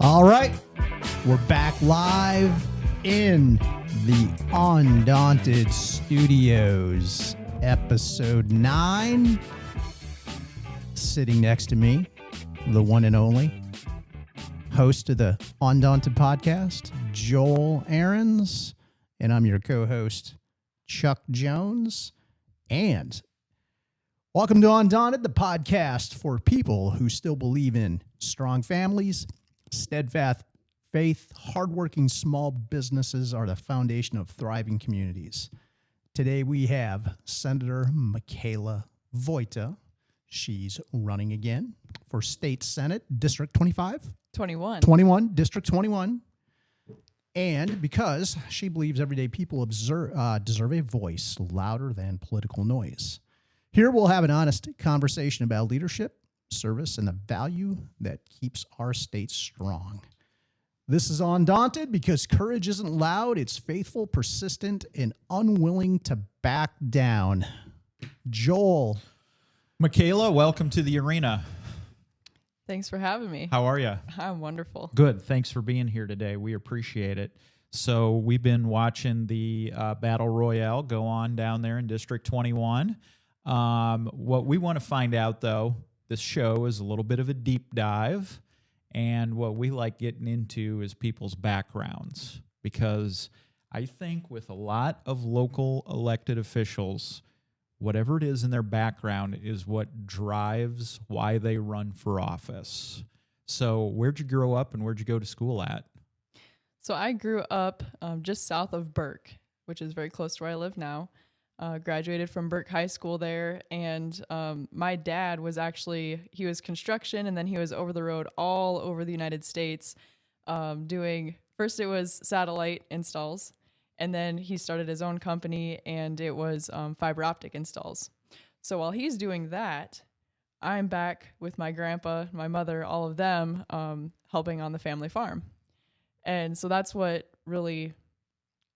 All right, we're back live in the Undaunted Studios, episode 9. Sitting next to me, the one and only host of the Undaunted podcast, Joel Ahrens, and I'm your co-host, Chuck Jones. And welcome to Undaunted, the podcast for people who still believe in strong families, steadfast faith, hardworking small businesses are the foundation of thriving communities. Today we have Senator Mykala Voita. She's running again for State Senate, District 25? 21, District 21. And because she believes everyday people deserve a voice louder than political noise. Here we'll have an honest conversation about leadership, service, and the value that keeps our state strong. This is Undaunted because courage isn't loud, it's faithful, persistent, and unwilling to back down. Joel. Mykala, welcome to the arena. Thanks for having me. How are you? I'm wonderful. Good. Thanks for being here today. We appreciate it. So we've been watching the Battle Royale go on down there in District 21. What we want to find out, though, this show is a little bit of a deep dive, and what we like getting into is people's backgrounds, because I think with a lot of local elected officials, whatever it is in their background is what drives why they run for office. So where'd you grow up and where'd you go to school at? So I grew up just south of Burke, which is very close to where I live now. Graduated from Burke High School there, and my dad was he was construction, and then he was over the road all over the United States first it was satellite installs, and then he started his own company, and it was fiber optic installs. So while he's doing that, I'm back with my grandpa, my mother, all of them helping on the family farm. And so that's what really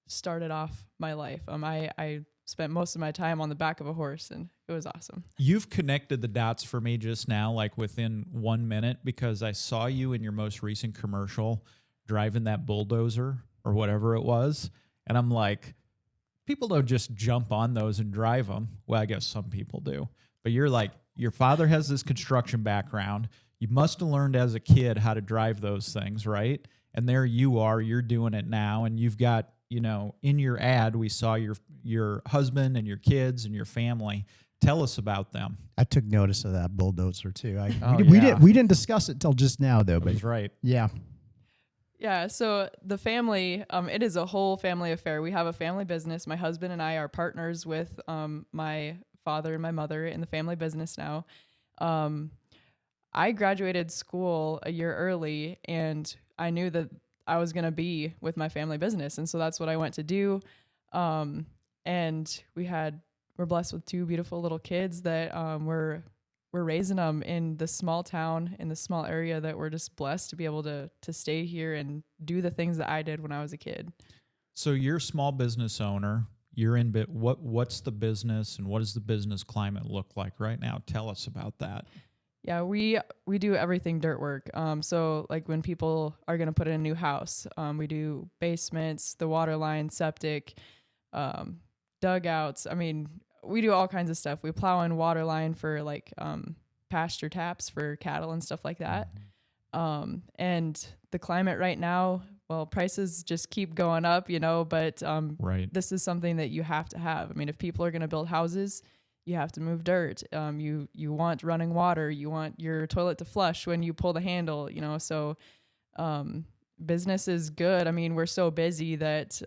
started off my life. I spent most of my time on the back of a horse, and it was awesome. You've connected the dots for me just now, like within 1 minute, because I saw you in your most recent commercial driving that bulldozer or whatever it was. And I'm like, people don't just jump on those and drive them. Well, I guess some people do. But you're like, your father has this construction background. You must have learned as a kid how to drive those things, right? And there you are, you're doing it now. And you've got, in your ad, we saw your husband and your kids and your family. Tell us about them. I took notice of that bulldozer too. We didn't discuss it till just now though. But that's right. Yeah. Yeah, so the family, it is a whole family affair. We have a family business. My husband and I are partners with my father and my mother in the family business now. I graduated school a year early, and I knew that I was going to be with my family business, and so that's what I went to do. And we're blessed with 2 beautiful little kids that we're raising them in the small town, in the small area that we're just blessed to be able to stay here and do the things that I did when I was a kid. So you're a small business owner. You're in what's the business and what does the business climate look like right now? Tell us about that. Yeah, we do everything dirt work. So like when people are going to put in a new house, we do basements, the water line, septic, dugouts. I mean, we do all kinds of stuff. We plow in water line for like pasture taps for cattle and stuff like that. And the climate right now, well, prices just keep going up, but right. This is something that you have to have. I mean, if people are going to build houses, you have to move dirt. You want running water. You want your toilet to flush when you pull the handle, so business is good. I mean, we're so busy that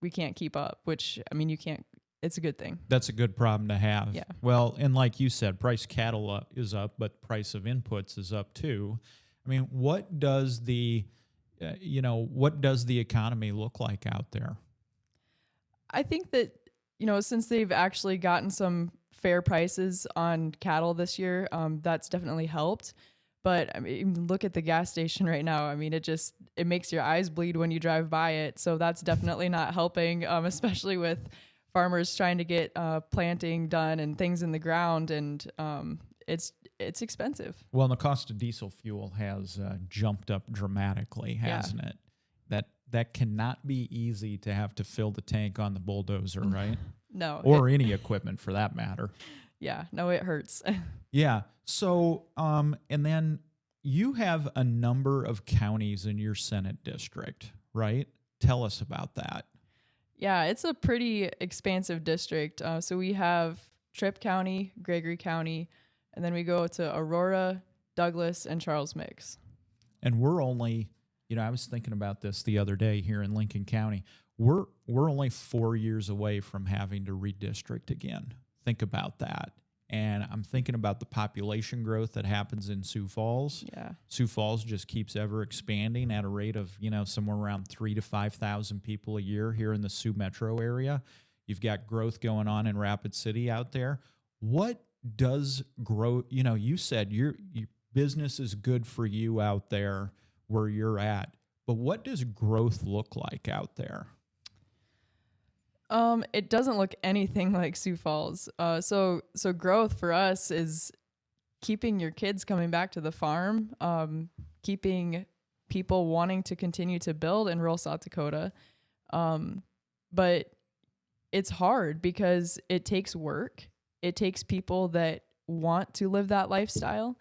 we can't keep up, which, I mean, you can't. It's a good thing. That's a good problem to have. Yeah. Well, and like you said, price cattle is up, but price of inputs is up too. I mean, what does the economy look like out there? I think that, since they've actually gotten some fair prices on cattle this year, that's definitely helped. But I mean, look at the gas station right now. I mean, it makes your eyes bleed when you drive by it. So that's definitely not helping, especially with farmers trying to get planting done and things in the ground. And it's expensive. Well, and the cost of diesel fuel has jumped up dramatically, hasn't it? That cannot be easy to have to fill the tank on the bulldozer, right? No. Or any equipment for that matter. Yeah, no, it hurts. Yeah. So, and then you have a number of counties in your Senate district, right? Tell us about that. Yeah, it's a pretty expansive district. So we have Tripp County, Gregory County, and then we go to Aurora, Douglas, and Charles Mix. And we're only, I was thinking about this the other day here in Lincoln County. We're only 4 years away from having to redistrict again. Think about that. And I'm thinking about the population growth that happens in Sioux Falls. Yeah. Sioux Falls just keeps ever expanding at a rate of, somewhere around 3,000 to 5,000 people a year here in the Sioux metro area. You've got growth going on in Rapid City out there. What does growth, you said your business is good for you out there where you're at, but what does growth look like out there? It doesn't look anything like Sioux Falls. So growth for us is keeping your kids coming back to the farm, keeping people wanting to continue to build in rural South Dakota. But it's hard because it takes work. It takes people that want to live that lifestyle.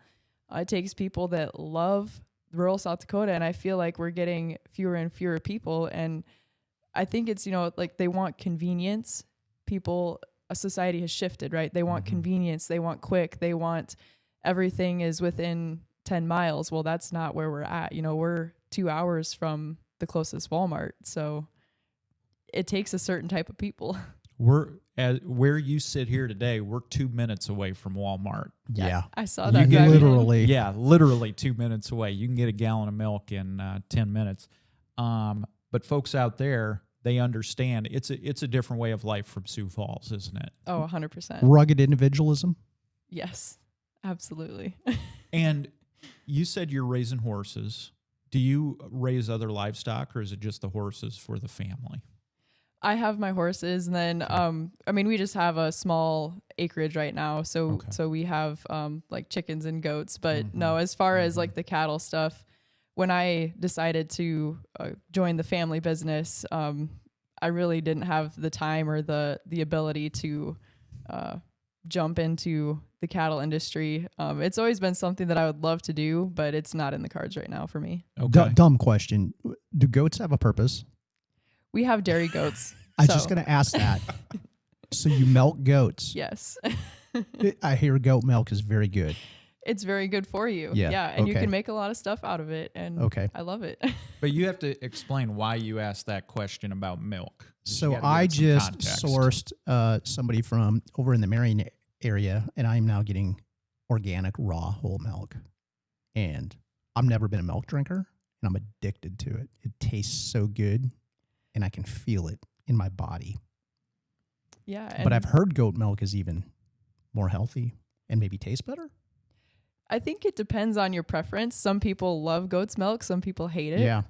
It takes people that love rural South Dakota. And I feel like we're getting fewer and fewer people. And I think it's, like they want convenience. A society has shifted, right? They want convenience. They want quick. They want everything is within 10 miles. Well, that's not where we're at. We're 2 hours from the closest Walmart. So it takes a certain type of people. Where you sit here today, we're 2 minutes away from Walmart. Yeah. I saw that. You literally. Yeah, literally 2 minutes away. You can get a gallon of milk in 10 minutes. But folks out there, they understand it's a different way of life from Sioux Falls, isn't it? Oh, 100%. Rugged individualism. Yes, absolutely. And you said you're raising horses. Do you raise other livestock, or is it just the horses for the family? I have my horses, and then we just have a small acreage right now, so we have like chickens and goats. But no, as far as like the cattle stuff, when I decided to join the family business, I really didn't have the time or the ability to jump into the cattle industry. It's always been something that I would love to do, but it's not in the cards right now for me. Okay. Dumb question. Do goats have a purpose? We have dairy goats. I was just going to ask that. So you milk goats? Yes. I hear goat milk is very good. It's very good for you. Yeah. And you can make a lot of stuff out of it. And I love it. But you have to explain why you asked that question about milk. So I just sourced somebody from over in the Marion area, and I'm now getting organic raw whole milk. And I've never been a milk drinker, and I'm addicted to it. It tastes so good, and I can feel it in my body. Yeah. But I've heard goat milk is even more healthy and maybe tastes better. I think it depends on your preference. Some people love goat's milk. Some people hate it. Yeah.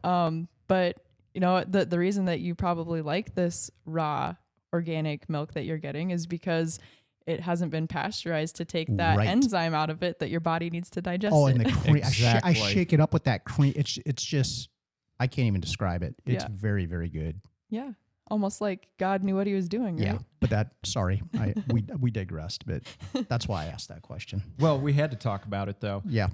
But the reason that you probably like this raw organic milk that you're getting is because it hasn't been pasteurized to take that enzyme out of it that your body needs to digest. Oh, and it. the cream. Exactly. I shake it up with that cream. It's just, I can't even describe it. It's very, very good. Yeah. Almost like God knew what he was doing, right? Yeah, but we digressed, but that's why I asked that question. Well, we had to talk about it though. Yeah.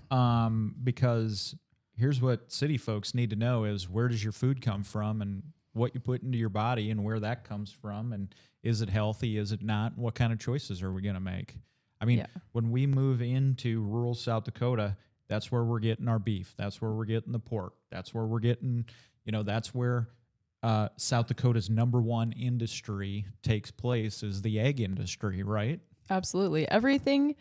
Because here's what city folks need to know is where does your food come from and what you put into your body and where that comes from and is it healthy, is it not? What kind of choices are we going to make? I mean, when we move into rural South Dakota, that's where we're getting our beef. That's where we're getting the pork. That's where we're getting, that's where South Dakota's number one industry takes place is the egg industry, right? Absolutely. Everything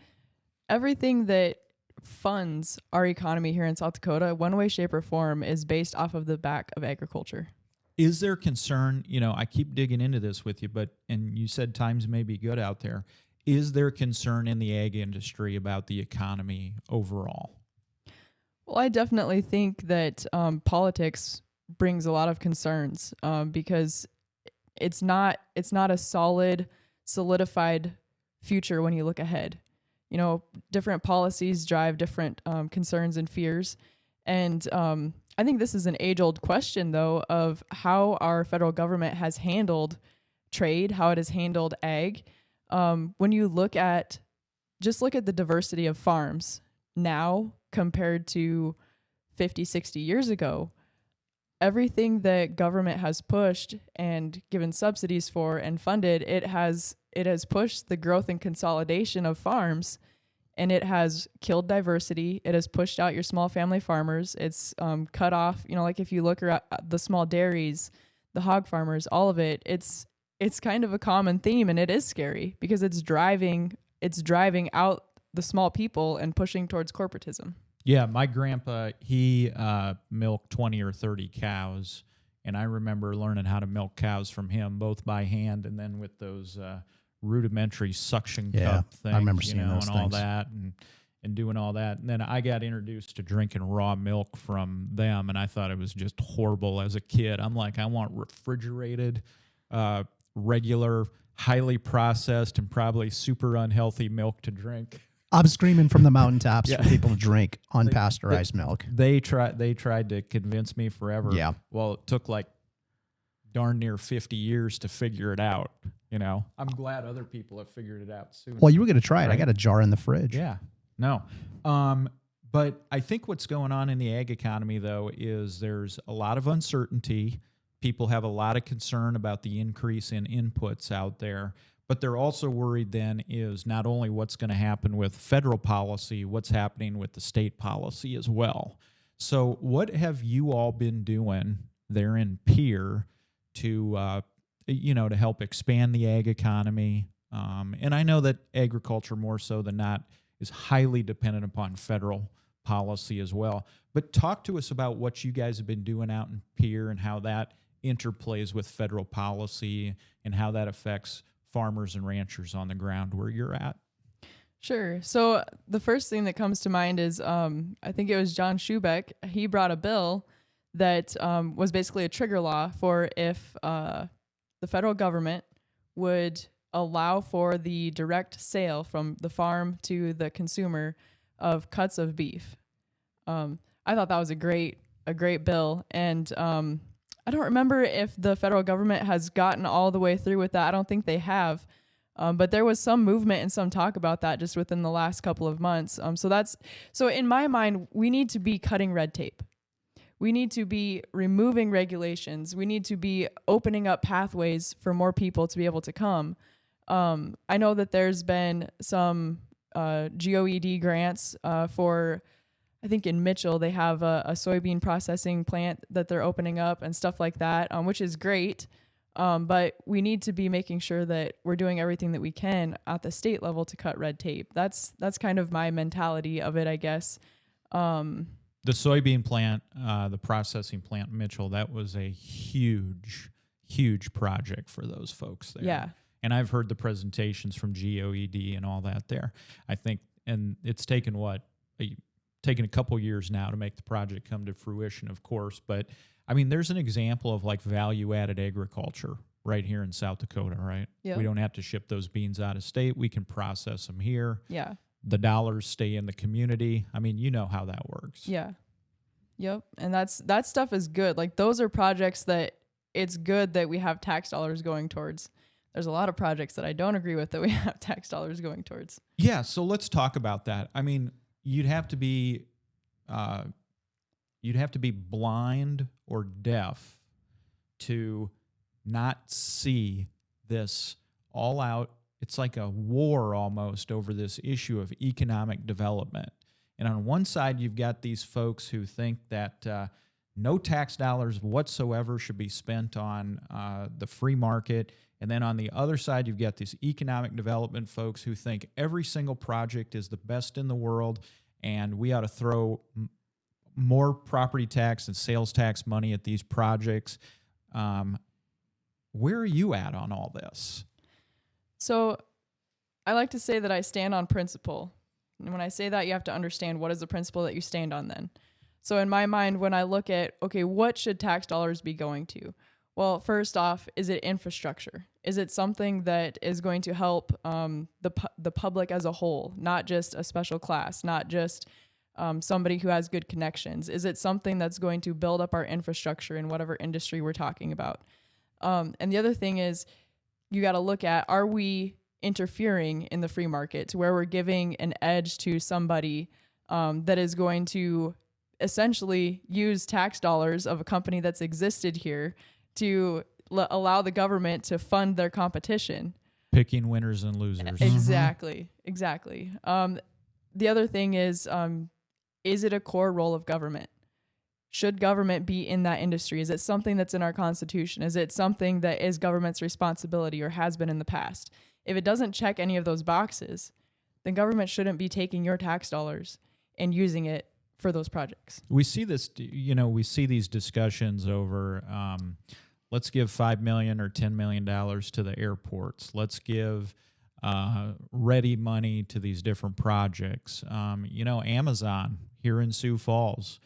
that funds our economy here in South Dakota, one way, shape, or form, is based off of the back of agriculture. Is there concern, I keep digging into this with you, and you said times may be good out there. Is there concern in the egg industry about the economy overall? Well, I definitely think that politics brings a lot of concerns because it's not a solidified future when you look ahead. different policies drive different concerns and fears. And I think this is an age-old question, though, of how our federal government has handled trade, how it has handled ag. When you look at the diversity of farms now compared to 50, 60 years ago, everything that government has pushed and given subsidies for and funded, it has pushed the growth and consolidation of farms, and it has killed diversity. It has pushed out your small family farmers. It's cut off, like if you look at the small dairies, the hog farmers, all of it, it's kind of a common theme, and it is scary because it's driving out the small people and pushing towards corporatism. Yeah, my grandpa, he milked 20 or 30 cows, and I remember learning how to milk cows from him, both by hand and then with those rudimentary suction cup things. I remember seeing those and things. all that, and doing all that. And then I got introduced to drinking raw milk from them, and I thought it was just horrible as a kid. I'm like, I want refrigerated, regular, highly processed, and probably super unhealthy milk to drink. I'm screaming from the mountaintops for people to drink unpasteurized milk. They tried to convince me forever. Yeah. Well, it took like darn near 50 years to figure it out. I'm glad other people have figured it out soon. Well, you were going to try it. Right? I got a jar in the fridge. Yeah. No. But I think what's going on in the ag economy, though, is there's a lot of uncertainty. People have a lot of concern about the increase in inputs out there. But they're also worried then is not only what's going to happen with federal policy, what's happening with the state policy as well. So what have you all been doing there in Pierre to, to help expand the ag economy? And I know that agriculture more so than not is highly dependent upon federal policy as well. But talk to us about what you guys have been doing out in Pierre and how that interplays with federal policy and how that affects farmers and ranchers on the ground where you're at. Sure. So the first thing that comes to mind is I think it was John Schubeck. He brought a bill that was basically a trigger law for if the federal government would allow for the direct sale from the farm to the consumer of cuts of beef. I thought that was a great bill, and I don't remember if the federal government has gotten all the way through with that. I don't think they have. But there was some movement and some talk about that just within the last couple of months. So in my mind, we need to be cutting red tape. We need to be removing regulations. We need to be opening up pathways for more people to be able to come. I know that there's been some GOED grants for, I think in Mitchell, they have a soybean processing plant that they're opening up and stuff like that, which is great. But we need to be making sure that we're doing everything that we can at the state level to cut red tape. That's kind of my mentality of it, I guess. The soybean plant, the processing plant in Mitchell, that was a huge project for those folks there. Yeah. And I've heard the presentations from GOED and all that there. I think, and it's taken a couple years now to make the project come to fruition, of course. But I mean, there's an example of like value-added agriculture right here in South Dakota, right? Yeah. We don't have to ship those beans out of state. We can process them here. Yeah. The dollars stay in the community. I mean, you know how that works. Yeah. Yep. And that stuff is good. Like those are projects that it's good that we have tax dollars going towards. There's a lot of projects that I don't agree with that we have tax dollars going towards. Yeah. So let's talk about that. I mean, you'd have to be blind or deaf to not see this all out. It's like a war almost over this issue of economic development. And on one side, you've got these folks who think that no tax dollars whatsoever should be spent on the free market. And then on the other side, you've got these economic development folks who think every single project is the best in the world and we ought to throw more property tax and sales tax money at these projects. Where are you at on all this? So I like to say that I stand on principle. And when I say that, you have to understand what is the principle that you stand on then. So in my mind, when I look at, okay, what should tax dollars be going to? Well, first off, is it infrastructure? Is it something that is going to help the public as a whole, not just a special class, not just somebody who has good connections? Is it something that's going to build up our infrastructure in whatever industry we're talking about? And the other thing is, you got to look at, are we interfering in the free market to where we're giving an edge to somebody that is going to essentially use tax dollars of a company that's existed here to allow the government to fund their competition? Picking winners and losers. Exactly. The other thing is it a core role of government? Should government be in that industry? Is it something that's in our Constitution? Is it something that is government's responsibility or has been in the past? If it doesn't check any of those boxes, then government shouldn't be taking your tax dollars and using it for those projects. We see this, we see these discussions over, let's give $5 million or $10 million to the airports. Let's give ready money to these different projects. Amazon here in Sioux Falls,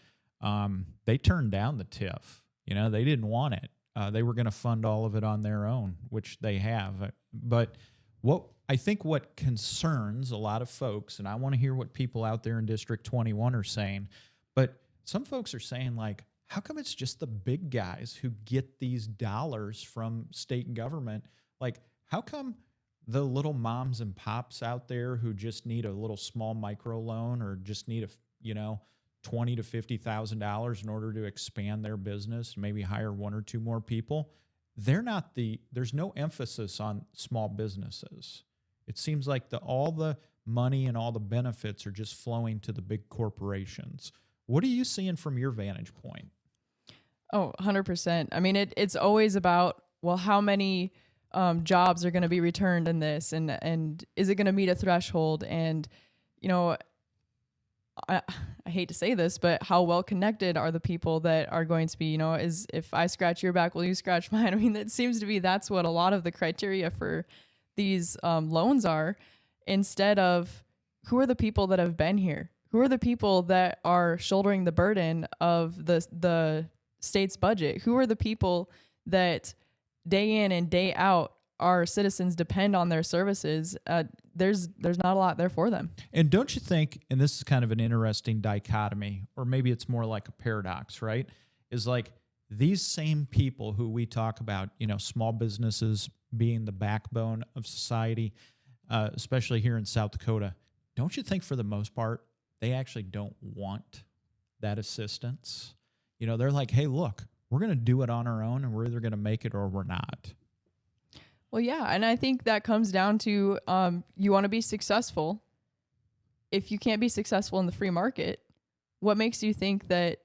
they turned down the TIF. They didn't want it. They were going to fund all of it on their own, which they have. But what concerns a lot of folks, and I want to hear what people out there in District 21 are saying, but some folks are saying, like, how come it's just the big guys who get these dollars from state government? Like, how come the little moms and pops out there who just need a little small micro loan or just need $20,000 to $50,000 in order to expand their business, maybe hire one or two more people, there's no emphasis on small businesses. It seems like all the money and all the benefits are just flowing to the big corporations. What are you seeing from your vantage point? Oh, 100%. I mean, it's always about, well, how many jobs are going to be returned in this, and is it going to meet a threshold? And, I hate to say this, but how well connected are the people that are going to be, is if I scratch your back, will you scratch mine? I mean, it seems to be that's what a lot of the criteria for these loans are, instead of who are the people that have been here? Who are the people that are shouldering the burden of the state's budget? Who are the people that day in and day out our citizens depend on their services? There's not a lot there for them. And don't you think, and this is kind of an interesting dichotomy, or maybe it's more like a paradox, right? Is like these same people who we talk about, small businesses being the backbone of society, especially here in South Dakota, don't you think for the most part, they actually don't want that assistance? They're like, hey, look, we're going to do it on our own, and we're either going to make it or we're not. Well, yeah, and I think that comes down to you want to be successful. If you can't be successful in the free market, what makes you think that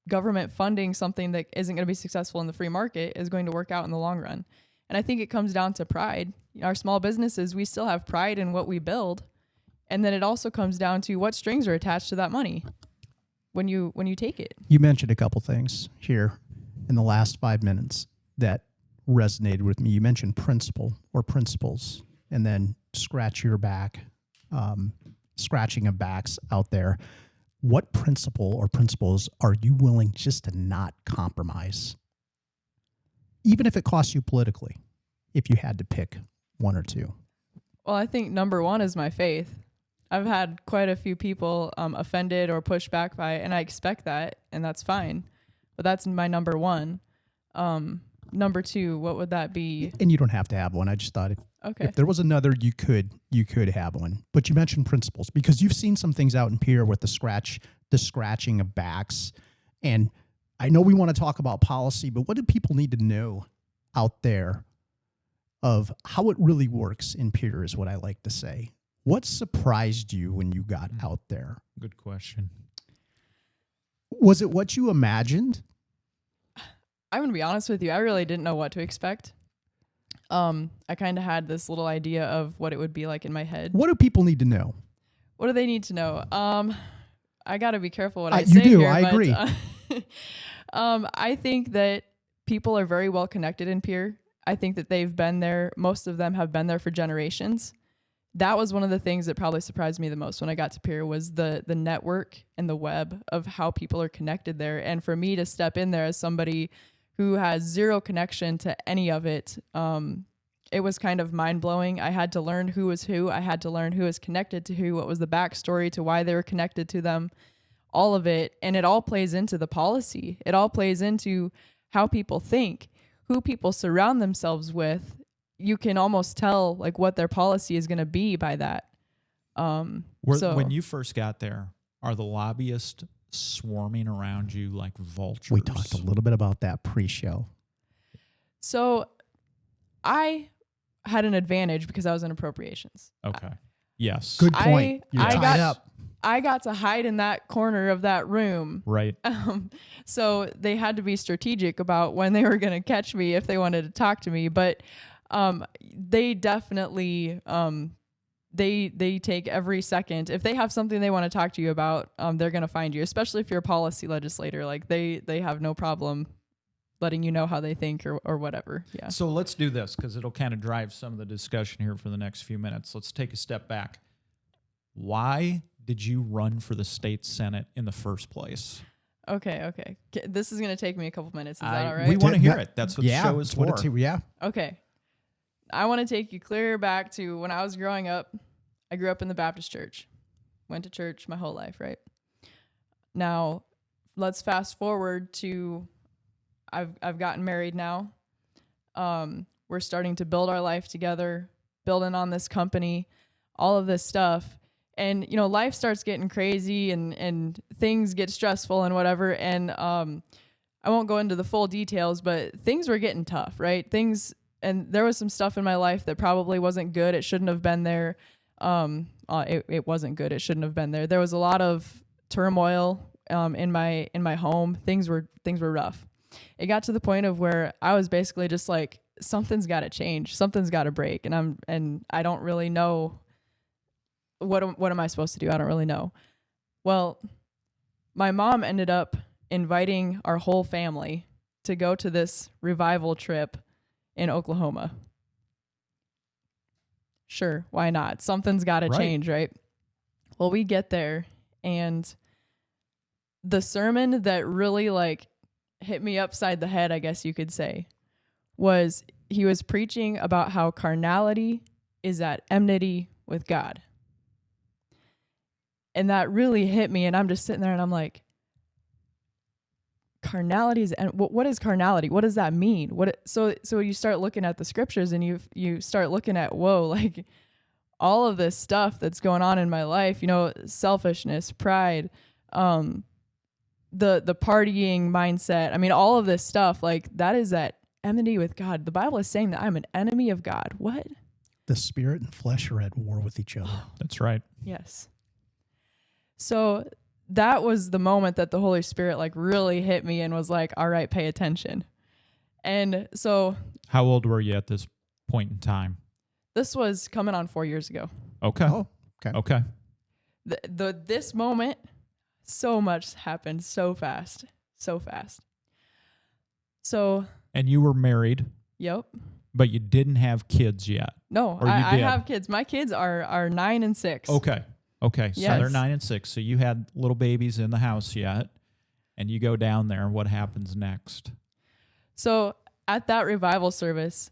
government funding something that isn't going to be successful in the free market is going to work out in the long run? And I think it comes down to pride. Our small businesses, we still have pride in what we build. And then it also comes down to what strings are attached to that money when you take it. You mentioned a couple things here in the last 5 minutes that resonated with me. You mentioned principle or principles, and then scratching of backs out there. What principle or principles are you willing just to not compromise, even if it costs you politically, if you had to pick one or two? Well, I think number one is my faith. I've had quite a few people offended or pushed back by it, and I expect that, and that's fine. But that's my number one. Number two, what would that be? And you don't have to have one. I just thought if there was another, you could have one. But you mentioned principles because you've seen some things out in Pierre with the scratching of backs. And I know we want to talk about policy, but what do people need to know out there of how it really works in Pierre is what I like to say. What surprised you when you got out there? Good question. Was it what you imagined? I'm going to be honest with you. I really didn't know what to expect. I kind of had this little idea of what it would be like in my head. What do people need to know? What do they need to know? I got to be careful what I say you do. here. I agree. I think that people are very well connected in Pierre. I think that they've been there. Most of them have been there for generations. That was one of the things that probably surprised me the most when I got to Pierre was the network and the web of how people are connected there. And for me to step in there as somebody who has zero connection to any of it. It was kind of mind-blowing. I had to learn who was who. I had to learn who was connected to who, what was the backstory to why they were connected to them, all of it. And it all plays into the policy. It all plays into how people think, who people surround themselves with. You can almost tell like what their policy is going to be by that. When you first got there, are the lobbyists swarming around you like vultures? We talked a little bit about that pre-show. So I had an advantage because I was in appropriations. Okay. Yes. Good point. You're tied up. I got to hide in that corner of that room. Right. So they had to be strategic about when they were going to catch me if they wanted to talk to me. But they definitely they take every second. If they have something they want to talk to you about, they're going to find you, especially if you're a policy legislator. Like they have no problem letting you know how they think or whatever. Yeah. So let's do this because it'll kind of drive some of the discussion here for the next few minutes. Let's take a step back. Why did you run for the state Senate in the first place? Okay. This is going to take me a couple minutes. Is that all right? We want to hear it. That's what the show is for. Yeah. Okay. I want to take you clear back to when I was growing up. I grew up in the Baptist church. Went to church my whole life, right? Now, let's fast forward to I've gotten married now. We're starting to build our life together, building on this company, all of this stuff. And, you know, life starts getting crazy and things get stressful and whatever. And I won't go into the full details, but things were getting tough, right? And there was some stuff in my life that probably wasn't good. It shouldn't have been there. It wasn't good. It shouldn't have been there. There was a lot of turmoil in my home. Things were rough. It got to the point of where I was basically just like, something's got to change. Something's got to break. And I don't really know what am I supposed to do? I don't really know. Well, my mom ended up inviting our whole family to go to this revival trip in Oklahoma. Sure, why not? Something's got to change, right? Well, we get there, and the sermon that really like hit me upside the head, I guess you could say, was he was preaching about how carnality is at enmity with God. And that really hit me, and I'm just sitting there and I'm like, carnality is, and what is carnality? What does that mean? So you start looking at the scriptures and you start looking at, whoa, like all of this stuff that's going on in my life, you know, selfishness, pride, the partying mindset. I mean, all of this stuff, like that is at enmity with God. The Bible is saying that I'm an enemy of God. What? The spirit and flesh are at war with each other. That's right. Yes. So that was the moment that the Holy Spirit like really hit me and was like, all right, pay attention. And so how old were you at this point in time? This was coming on 4 years ago. Okay. Oh, okay. Okay. This moment, so much happened so fast. So. And you were married. Yep. But you didn't have kids yet. No, I have kids. My kids are 9 and 6. Okay, so yes. they're 9 and 6. So you had little babies in the house yet, and you go down there. What happens next? So at that revival service,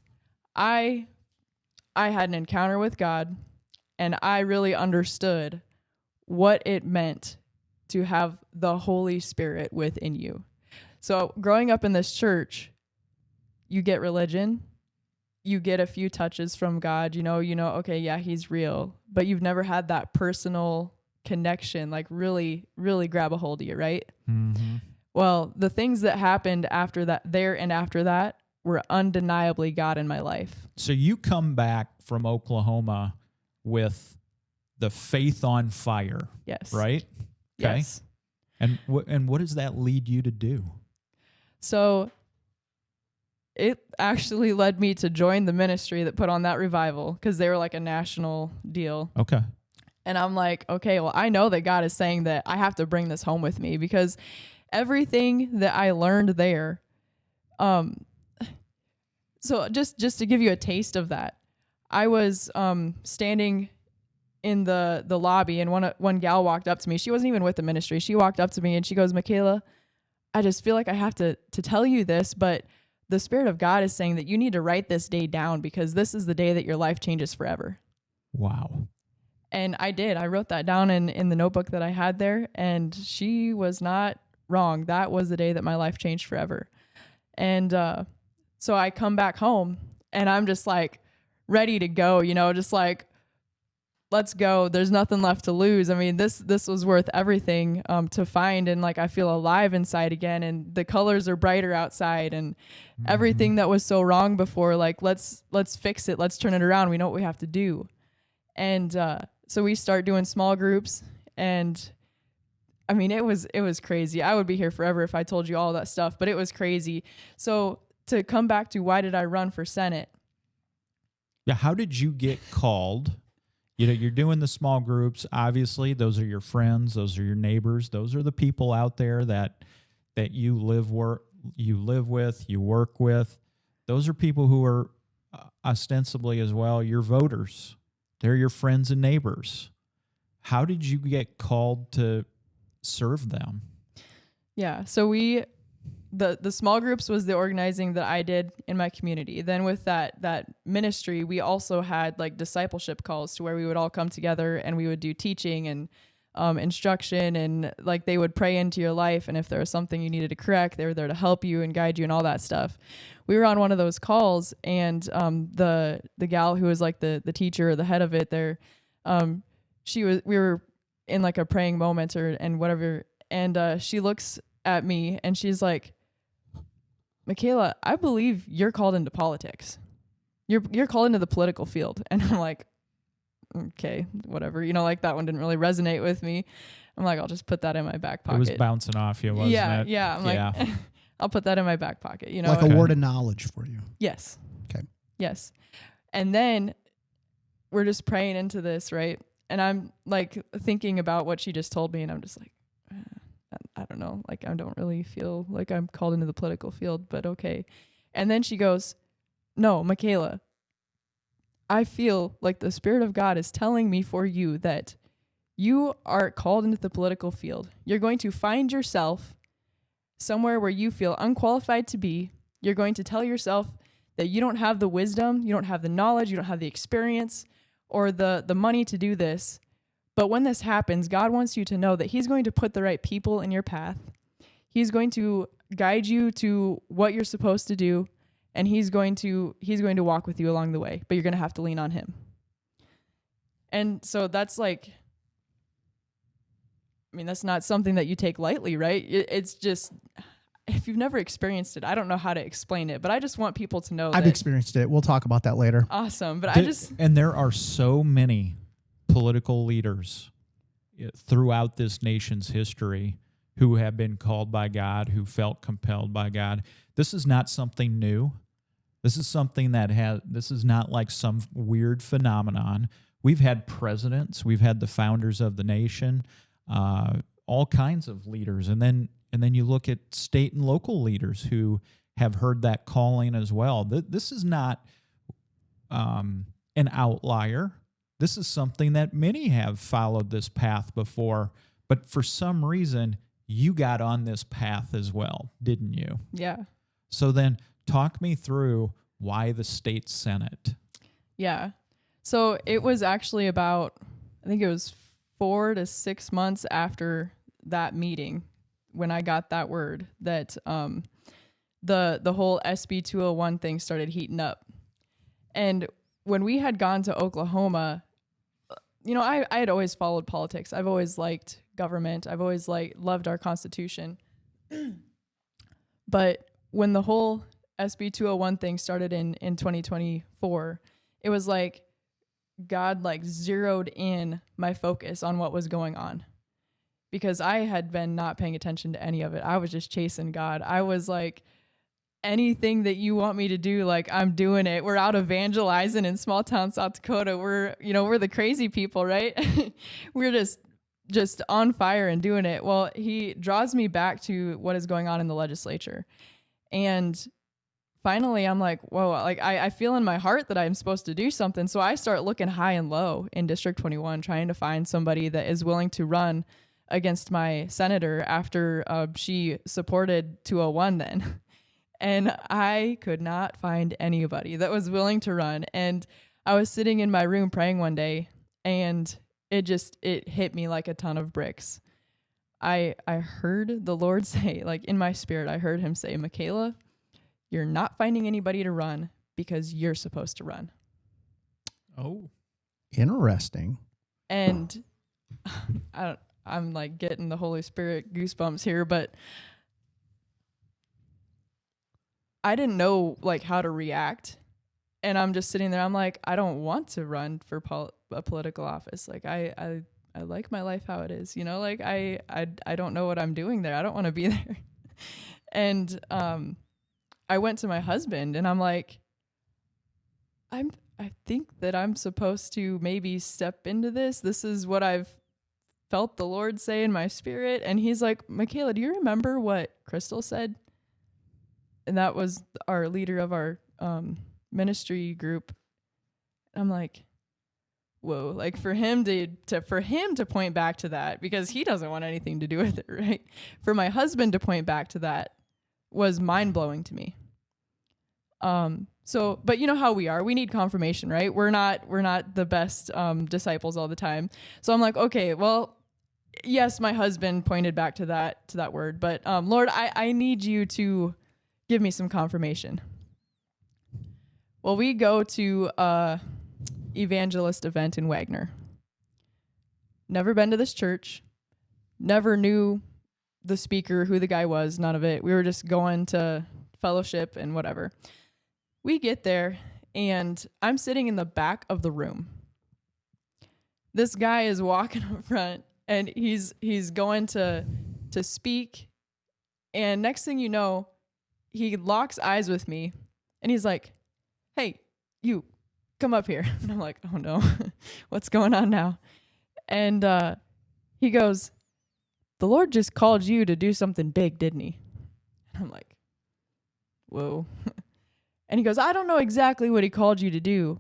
I had an encounter with God, and I really understood what it meant to have the Holy Spirit within you. So growing up in this church, you get religion. You get a few touches from God, you know, okay, yeah, he's real, but you've never had that personal connection, like really, really grab a hold of you, right? Mm-hmm. Well, the things that happened after that were undeniably God in my life. So you come back from Oklahoma with the faith on fire. Yes. Right? Okay. Yes. And what does that lead you to do? So it actually led me to join the ministry that put on that revival because they were like a national deal. Okay. And I'm like, okay, well, I know that God is saying that I have to bring this home with me because everything that I learned there. So just to give you a taste of that, I was standing in the lobby, and one gal walked up to me. She wasn't even with the ministry. She walked up to me and she goes, "Mykala, I just feel like I have to tell you this, but the Spirit of God is saying that you need to write this day down because this is the day that your life changes forever. Wow. And I did. I wrote that down in the notebook that I had there, and she was not wrong. That was the day that my life changed forever. And so I come back home, and I'm just like ready to go, just like, let's go. There's nothing left to lose. I mean, this was worth everything to find, and like I feel alive inside again, and the colors are brighter outside, and everything that was so wrong before, like let's fix it. Let's turn it around. We know what we have to do. And so we start doing small groups, and I mean, it was crazy. I would be here forever if I told you all that stuff, but it was crazy. So to come back to why did I run for Senate? Yeah. How did you get called? You're doing the small groups. Obviously, those are your friends. Those are your neighbors. Those are the people out there that you live with, you work with. Those are people who are ostensibly as well your voters. They're your friends and neighbors. How did you get called to serve them? Yeah. So the small groups was the organizing that I did in my community. Then with that ministry, we also had like discipleship calls to where we would all come together and we would do teaching and instruction, and like they would pray into your life. And if there was something you needed to correct, they were there to help you and guide you and all that stuff. We were on one of those calls, and the gal who was like the teacher or the head of it there, we were in like a praying moment and whatever. And she looks at me and she's like, Mykala, I believe you're called into politics. You're called into the political field. And I'm like, okay, whatever. Like that one didn't really resonate with me. I'm like, I'll just put that in my back pocket. It was bouncing off you, wasn't it? Yeah. I'm like, I'll put that in my back pocket. Like a word of knowledge for you. Yes. Okay. Yes. And then we're just praying into this, right? And I'm like thinking about what she just told me, and I'm just like, I don't know. Like, I don't really feel like I'm called into the political field, but okay. And then she goes, no, Mykala, I feel like the Spirit of God is telling me for you that you are called into the political field. You're going to find yourself somewhere where you feel unqualified to be. You're going to tell yourself that you don't have the wisdom, you don't have the knowledge, you don't have the experience or the money to do this. But when this happens, God wants you to know that he's going to put the right people in your path. He's going to guide you to what you're supposed to do, and he's going to walk with you along the way, but you're going to have to lean on him. And so that's like, I mean, that's not something that you take lightly, right? It's just, if you've never experienced it, I don't know how to explain it, but I just want people to know I've experienced it. We'll talk about that later. Awesome. But And there are so many political leaders throughout this nation's history who have been called by God, who felt compelled by God. This is not something new. This is something this is not like some weird phenomenon. We've had presidents, we've had the founders of the nation, all kinds of leaders. And then you look at state and local leaders who have heard that calling as well. This is not an outlier. This is something that many have followed this path before, but for some reason, you got on this path as well, didn't you? Yeah. So then talk me through why the state Senate. Yeah. So it was actually about, I think it was 4 to 6 months after that meeting when I got that word that the whole SB 201 thing started heating up. And when we had gone to Oklahoma, I had always followed politics. I've always liked government. I've always loved our Constitution. But when the whole SB 201 thing started in 2024, it was like God zeroed in my focus on what was going on, because I had been not paying attention to any of it. I was just chasing God. I was like, anything that you want me to do, I'm doing it. We're out evangelizing in small town South Dakota. We're the crazy people, right? We're just on fire and doing it. Well, he draws me back to what is going on in the legislature. And finally I'm like, whoa, I feel in my heart that I'm supposed to do something. So I start looking high and low in District 21, trying to find somebody that is willing to run against my senator after she supported 201 then. And I could not find anybody that was willing to run. And I was sitting in my room praying one day, and it hit me like a ton of bricks. I heard the Lord say, like in my spirit, I heard him say, Mykala, you're not finding anybody to run because you're supposed to run. Oh, interesting. And I'm like getting the Holy Spirit goosebumps here, but I didn't know like how to react. And I'm just sitting there. I'm like, I don't want to run for a political office. Like I like my life how it is, you know, like I don't know what I'm doing there. I don't want to be there. And I went to my husband and I'm like, I think that I'm supposed to maybe step into this. This is what I've felt the Lord say in my spirit. And he's like, Mykala, do you remember what Crystal said? And that was our leader of our ministry group. I'm like, whoa, like for him to point back to that, because he doesn't want anything to do with it, right? For my husband to point back to that was mind-blowing to me. So, but you know how we are. We need confirmation, right? We're not the best disciples all the time. So I'm like, okay, well, yes, my husband pointed back to that word, but Lord, I need you to give me some confirmation. Well, we go to a evangelist event in Wagner. Never been to this church. Never knew the speaker, who the guy was, none of it. We were just going to fellowship and whatever. We get there, and I'm sitting in the back of the room. This guy is walking up front, and he's going to speak, and next thing you know, he locks eyes with me, and he's like, hey, you, come up here. And I'm like, oh no, what's going on now? And he goes, the Lord just called you to do something big, didn't he? And I'm like, whoa. And he goes, I don't know exactly what he called you to do,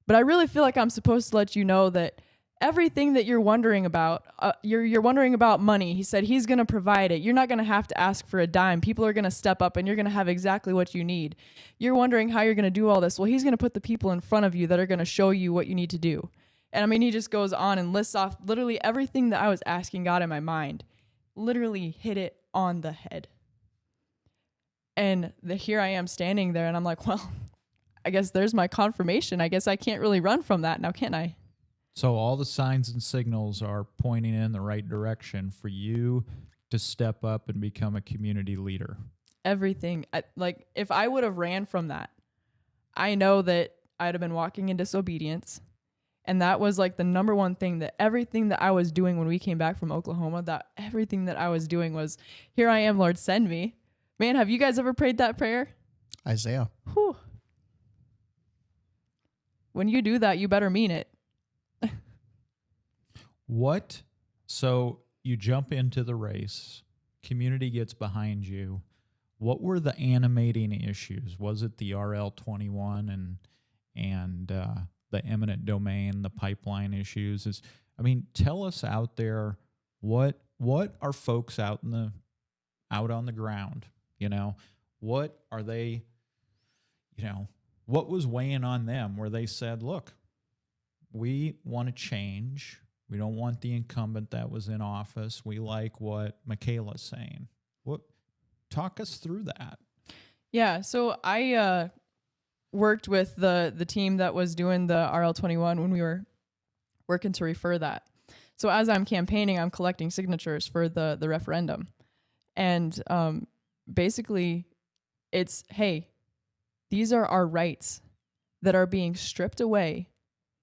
but I really feel like I'm supposed to let you know that everything that you're wondering about, you're wondering about money. He said he's going to provide it. You're not going to have to ask for a dime. People are going to step up and you're going to have exactly what you need. You're wondering how you're going to do all this. Well, he's going to put the people in front of you that are going to show you what you need to do. And I mean, he just goes on and lists off literally everything that I was asking God in my mind, literally hit it on the head. And here I am standing there and I'm like, well, I guess there's my confirmation. I guess I can't really run from that now, can I? so all the signs and signals are pointing in the right direction for you to step up and become a community leader. Everything. Like if I would have ran from that, I know that I'd have been walking in disobedience. And that was like the number one thing, that everything that I was doing when we came back from Oklahoma, that everything that I was doing was, here I am, Lord, send me. Man, have you guys ever prayed that prayer? Isaiah. Whew. When you do that, you better mean it. So you jump into the race, community gets behind you. What were the animating issues? Was it the RL21 and the eminent domain, the pipeline issues? Tell us out there, what are folks out on the ground? What are they, what was weighing on them where they said, look, we want to change. We don't want the incumbent that was in office. We like what Mykala's saying. Talk us through that. Yeah, so I worked with the team that was doing the RL21 when we were working to refer that. So as I'm campaigning, I'm collecting signatures for the referendum. And basically it's, hey, these are our rights that are being stripped away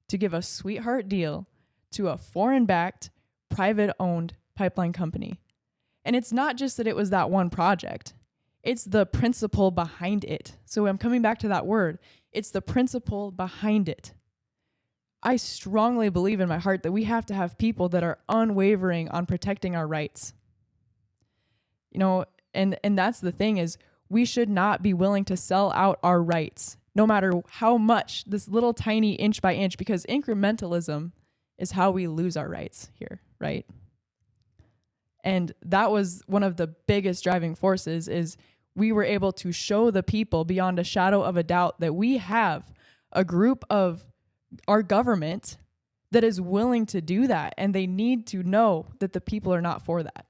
to give a sweetheart deal to a foreign-backed, private-owned pipeline company. And it's not just that it was that one project. It's the principle behind it. So I'm coming back to that word. It's the principle behind it. I strongly believe in my heart that we have to have people that are unwavering on protecting our rights. And that's the thing, is we should not be willing to sell out our rights, no matter how much, this little tiny inch by inch, because incrementalism is how we lose our rights here, right? And that was one of the biggest driving forces, is we were able to show the people beyond a shadow of a doubt that we have a group of our government that is willing to do that. And they need to know that the people are not for that.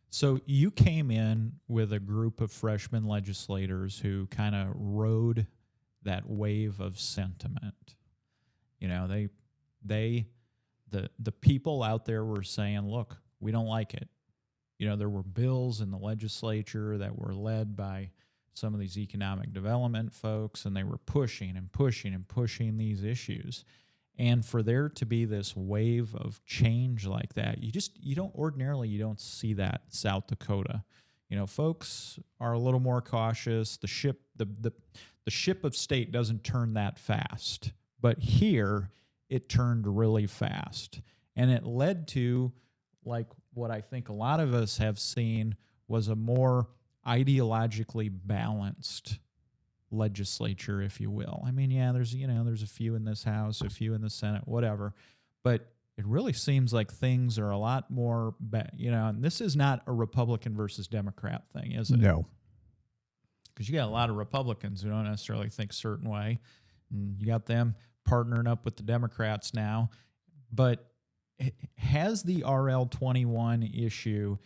So you came in with a group of freshman legislators who kind of rode that wave of sentiment. You know, the people out there were saying, look, we don't like it. You know, there were bills in the legislature that were led by some of these economic development folks, and they were pushing and pushing and pushing these issues. And for there to be this wave of change like that, you don't see that in South Dakota. You know, folks are a little more cautious. The ship of state doesn't turn that fast. But here, it turned really fast. And it led to, like, what I think a lot of us have seen was a more ideologically balanced legislature, if you will. I mean, yeah, there's a few in this House, a few in the Senate, whatever. But it really seems like things are a lot more, and this is not a Republican versus Democrat thing, is it? No. Because you got a lot of Republicans who don't necessarily think a certain way. And you got them partnering up with the Democrats now. But has the RL21 issue,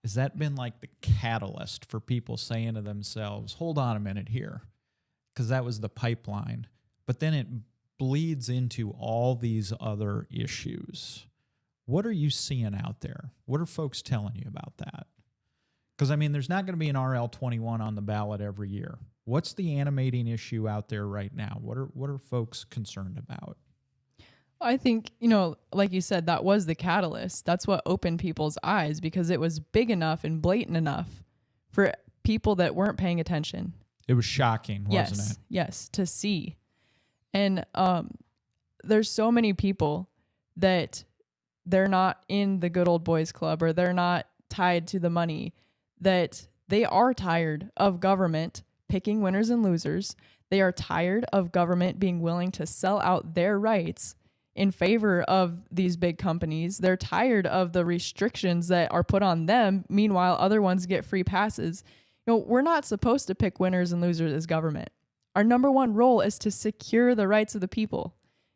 has that been like the catalyst for people saying to themselves, hold on a minute here? Because that was the pipeline. But then it bleeds into all these other issues. What are you seeing out there? What are folks telling you about that? Because, I mean, there's not going to be an RL21 on the ballot every year. What's the animating issue out there right now? What are folks concerned about? I think, like you said, that was the catalyst. That's what opened people's eyes, because it was big enough and blatant enough for people that weren't paying attention. It was shocking, wasn't it? Yes, to see. And there's so many people that they're not in the good old boys club, or they're not tied to the money, that they are tired of government picking winners and losers. They are tired of government being willing to sell out their rights in favor of these big companies. They're tired of the restrictions that are put on them. Meanwhile, other ones get free passes. We're not supposed to pick winners and losers as government. Our number one role is to secure the rights of the people.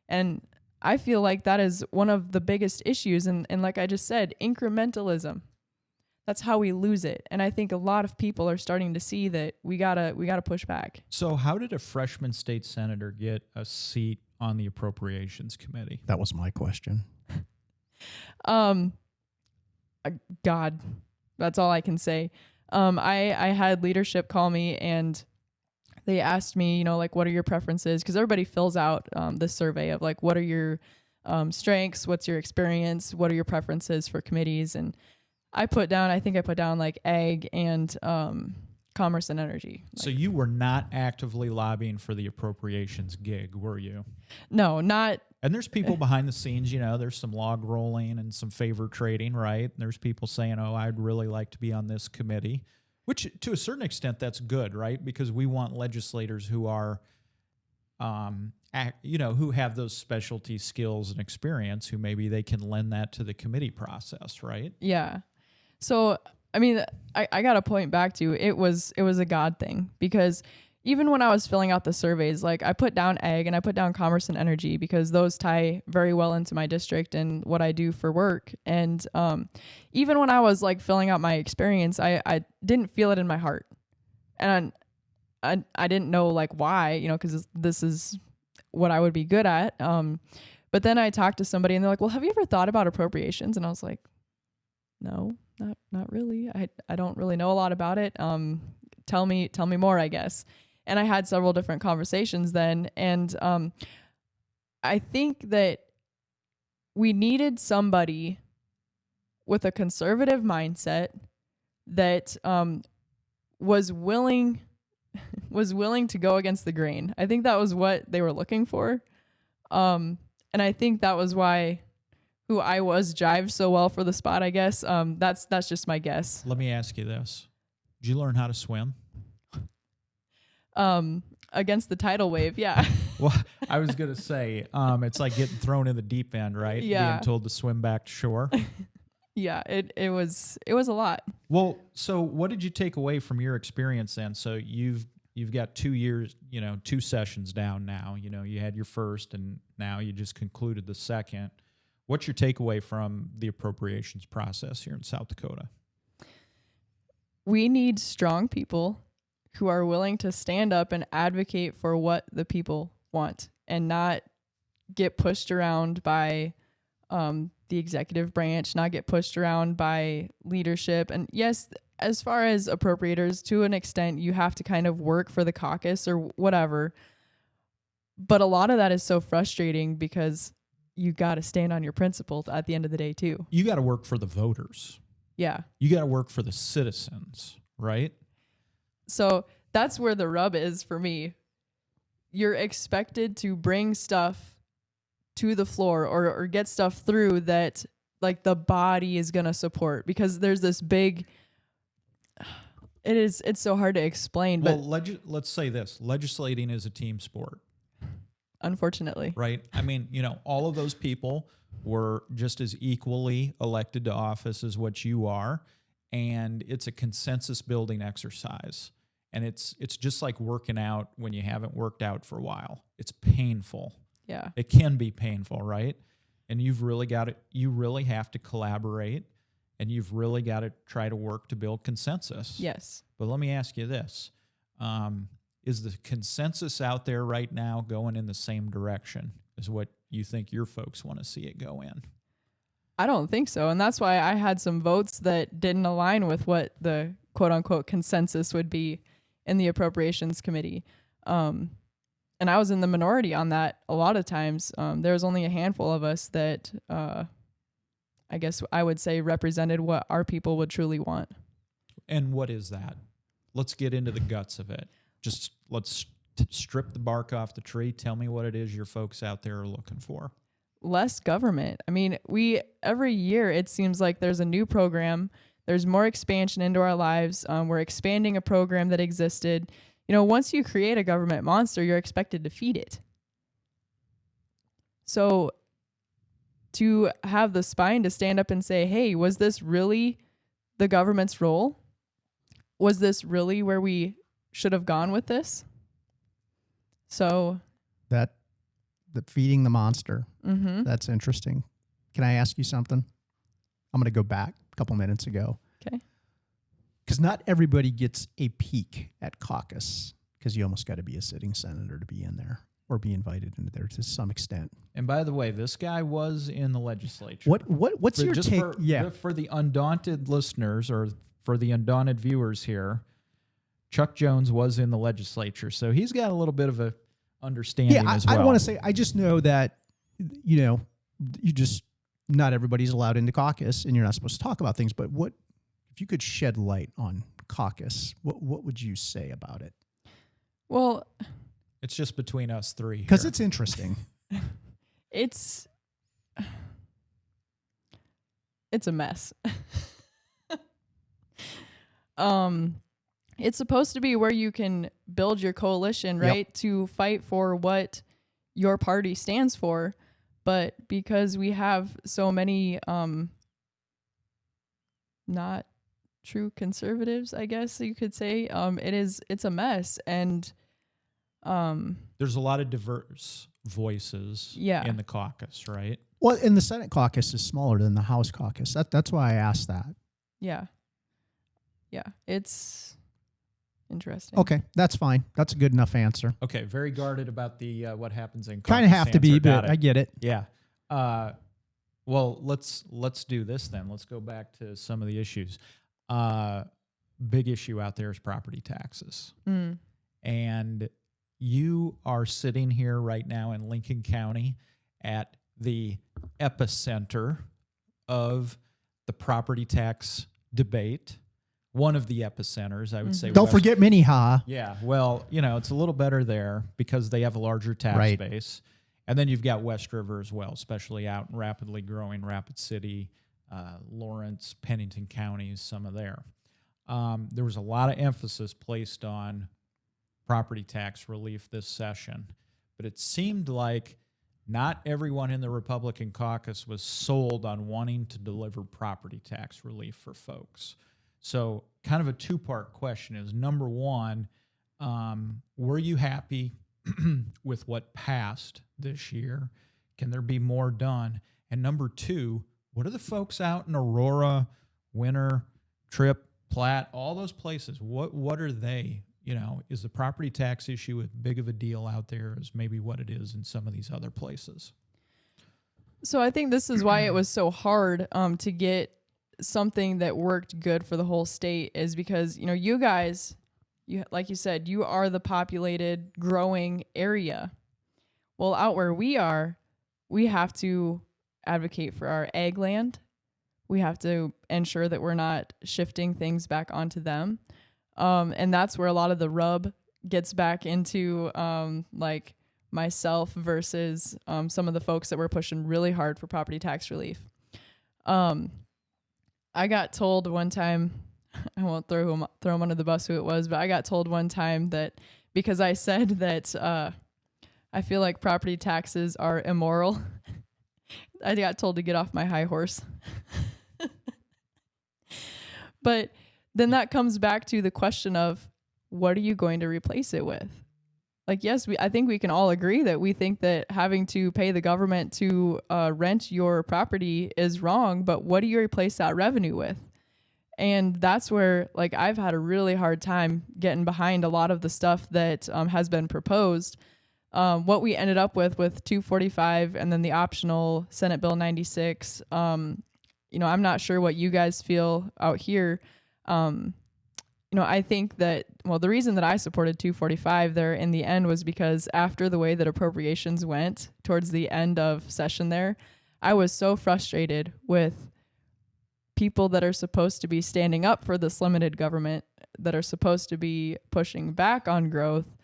And I feel like that is one of the biggest issues. And like I just said, incrementalism. That's how we lose it. And I think a lot of people are starting to see that we gotta push back. So how did a freshman state senator get a seat on the Appropriations Committee? That was my question. God, that's all I can say. I had leadership call me, and they asked me, what are your preferences? Because everybody fills out this survey of what are your strengths, what's your experience, what are your preferences for committees, and I put down ag and commerce and energy. So you were not actively lobbying for the appropriations gig, were you? No, not. And there's people behind the scenes, there's some log rolling and some favor trading, right? And there's people saying, oh, I'd really like to be on this committee, which to a certain extent, that's good, right? Because we want legislators who are, who have those specialty skills and experience, who maybe they can lend that to the committee process, right? Yeah. So, I mean, I got to point back to it was a God thing, because even when I was filling out the surveys, I put down ag and I put down commerce and energy because those tie very well into my district and what I do for work. And even when I was filling out my experience, I didn't feel it in my heart. And I didn't know why, because this is what I would be good at. But then I talked to somebody and they're like, well, have you ever thought about appropriations? And I was like, no, not really. I don't really know a lot about it. Tell me more, I guess. And I had several different conversations then. And I think that we needed somebody with a conservative mindset that was willing to go against the grain. I think that was what they were looking for. And I think that was why who I was jived so well for the spot, I guess. That's just my guess. Let me ask you this. Did you learn how to swim? Against the tidal wave, yeah. Well, I was going to say, it's like getting thrown in the deep end, right? Yeah. Being told to swim back to shore. Yeah, it was a lot. Well, so what did you take away from your experience then? So you've got 2 years, 2 sessions down now. You had your first, and now you just concluded the second. What's your takeaway from the appropriations process here in South Dakota? We need strong people who are willing to stand up and advocate for what the people want and not get pushed around by the executive branch, not get pushed around by leadership. And yes, as far as appropriators, to an extent, you have to kind of work for the caucus or whatever. But a lot of that is so frustrating because you got to stand on your principle at the end of the day, too. You got to work for the voters. Yeah. You got to work for the citizens, right? So that's where the rub is for me. You're expected to bring stuff to the floor or get stuff through that like the body is going to support, because there's this big, it's so hard to explain. Well, but let's say this, legislating is a team sport. Unfortunately. Right? I mean, all of those people were just as equally elected to office as what you are, and it's a consensus building exercise. And it's just like working out when you haven't worked out for a while. It's painful. Yeah. It can be painful, right? And you really have to collaborate, and you've really got to try to work to build consensus. Yes. But let me ask you this. Is the consensus out there right now going in the same direction as what you think your folks want to see it go in? I don't think so. And that's why I had some votes that didn't align with what the quote unquote consensus would be in the Appropriations Committee. And I was in the minority on that a lot of times. There was only a handful of us that I guess I would say represented what our people would truly want. And what is that? Let's get into the guts of it. Just let's strip the bark off the tree. Tell me what it is your folks out there are looking for. Less government. I mean, every year it seems like there's a new program. There's more expansion into our lives. We're expanding a program that existed. Once you create a government monster, you're expected to feed it. So to have the spine to stand up and say, hey, was this really the government's role? Was this really where we should have gone with this? So The feeding the monster. mm-hmm. That's interesting. Can I ask you something? I'm going to go back a couple minutes ago. Okay. Because not everybody gets a peek at caucus, because you almost got to be a sitting senator to be in there or be invited into there to some extent. And by the way, this guy was in the legislature. What's your take? For the undaunted listeners or for the undaunted viewers here, Chuck Jones was in the legislature, so he's got a little bit of a understanding as well. I want to say, I just know that, you just, not everybody's allowed into caucus, and you're not supposed to talk about things, but what, if you could shed light on caucus, what would you say about it? Well, it's just between us three. Because it's interesting. It's a mess. It's supposed to be where you can build your coalition, right? Yep. To fight for what your party stands for. But because we have so many not true conservatives, I guess you could say, it's a mess. And there's a lot of diverse voices in the caucus, right? Well, and the Senate caucus is smaller than the House caucus. That's why I asked that. Yeah. Yeah. It's interesting. Okay, that's fine. That's a good enough answer. Okay, very guarded about the what happens in caucus. Kind of have to be, but I get it. Yeah. Well, let's do this then. Let's go back to some of the issues. Big issue out there is property taxes. Mm. And you are sitting here right now in Lincoln County at the epicenter of the property tax debate. One of the epicenters, I would say. Don't forget Minnehaha. Yeah, well, it's a little better there because they have a larger tax base. And then you've got West River as well, especially out in rapidly growing Rapid City, Lawrence, Pennington counties, some of there. There was a lot of emphasis placed on property tax relief this session, but it seemed like not everyone in the Republican caucus was sold on wanting to deliver property tax relief for folks. So kind of a two-part question is, number one, were you happy with what passed this year? Can there be more done? And number two, what are the folks out in Aurora, Winter, Tripp, Platte, all those places, what are they? You know, is the property tax issue as big of a deal out there as maybe what it is in some of these other places? So I think this is why it was so hard to get something that worked good for the whole state, is because, you know, you guys, like you said, you are the populated, growing area. Well, out where we are, we have to advocate for our ag land. We have to ensure that we're not shifting things back onto them. And that's where a lot of the rub gets back into like myself versus some of the folks that were pushing really hard for property tax relief. I got told one time, I won't throw him under the bus who it was, but I got told one time that because I said that I feel like property taxes are immoral, I got told to get off my high horse. But then that comes back to the question of, what are you going to replace it with? Like, yes, I think we can all agree that we think that having to pay the government to rent your property is wrong, but what do you replace that revenue with? And that's where, like, I've had a really hard time getting behind a lot of the stuff that has been proposed. What we ended up with 245 and then the optional Senate Bill 96, you know, I'm not sure what you guys feel out here. You know, I think that, well, the reason that I supported 245 there in the end was because after the way that appropriations went towards the end of session there, I was so frustrated with people that are supposed to be standing up for this limited government, that are supposed to be pushing back on growth,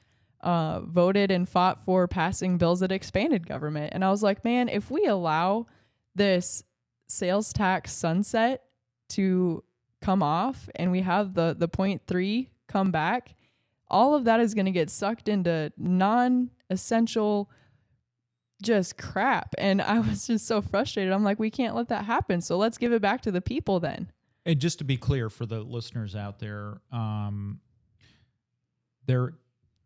voted and fought for passing bills that expanded government. And I was like, man, if we allow this sales tax sunset to come off and we have the 0.3 come back, all of that is going to get sucked into non-essential just crap. And I was just so frustrated. I'm like, we can't let that happen. So let's give it back to the people then. And just to be clear for the listeners out there,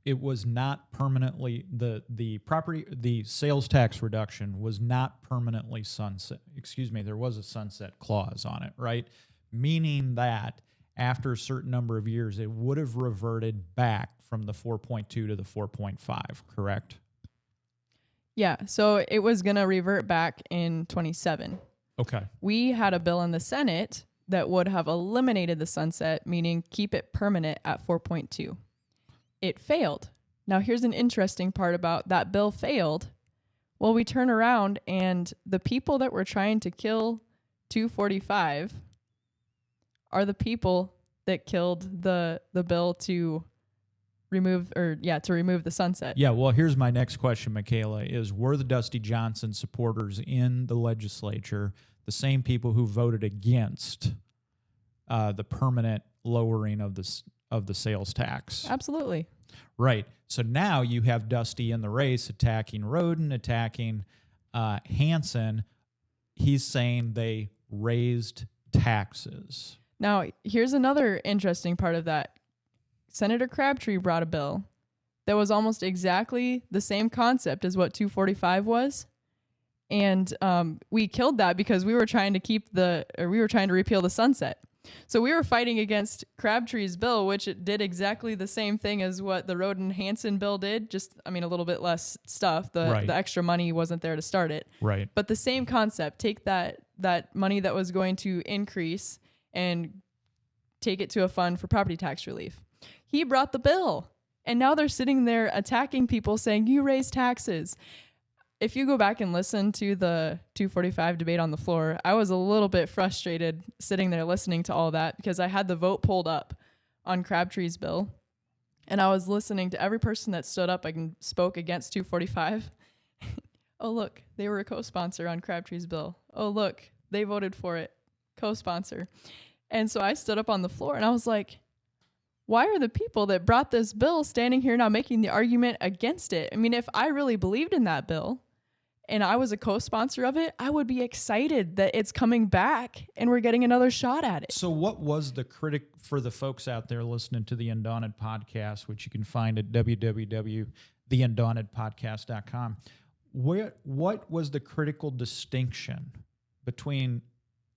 it was not permanently the sales tax reduction was not permanently sunset. Excuse me, there was a sunset clause on it, right? Meaning that after a certain number of years, it would have reverted back from the 4.2 to the 4.5, correct? Yeah, so it was going to revert back in 27. Okay. We had a bill in the Senate that would have eliminated the sunset, meaning keep it permanent at 4.2. It failed. Now, here's an interesting part about that bill failed. Well, we turn around and the people that were trying to kill 245 are the people that killed the bill to remove the sunset. Yeah, well, here's my next question, Mykala, is were the Dusty Johnson supporters in the legislature the same people who voted against the permanent lowering of the sales tax? Absolutely. Right. So now you have Dusty in the race attacking Roden, attacking Hansen. He's saying they raised taxes. Now, here's another interesting part of that. Senator Crabtree brought a bill that was almost exactly the same concept as what 245 was. And we killed that because we were trying to repeal the sunset. So we were fighting against Crabtree's bill, which it did exactly the same thing as what the Roden-Hansen bill did. Just, I mean, a little bit less stuff. The extra money wasn't there to start it. Right. But the same concept. Take that money that was going to increase and take it to a fund for property tax relief. He brought the bill. And now they're sitting there attacking people saying, you raise taxes. If you go back and listen to the 245 debate on the floor, I was a little bit frustrated sitting there listening to all that because I had the vote pulled up on Crabtree's bill. And I was listening to every person that stood up and spoke against 245. Oh, look, they were a co-sponsor on Crabtree's bill. Oh, look, they voted for it. Co-sponsor. And so I stood up on the floor and I was like, why are the people that brought this bill standing here now making the argument against it? I mean, if I really believed in that bill and I was a co-sponsor of it, I would be excited that it's coming back and we're getting another shot at it. So what was the critic for the folks out there listening to the Undaunted podcast, which you can find at www.theundauntedpodcast.com? What was the critical distinction between,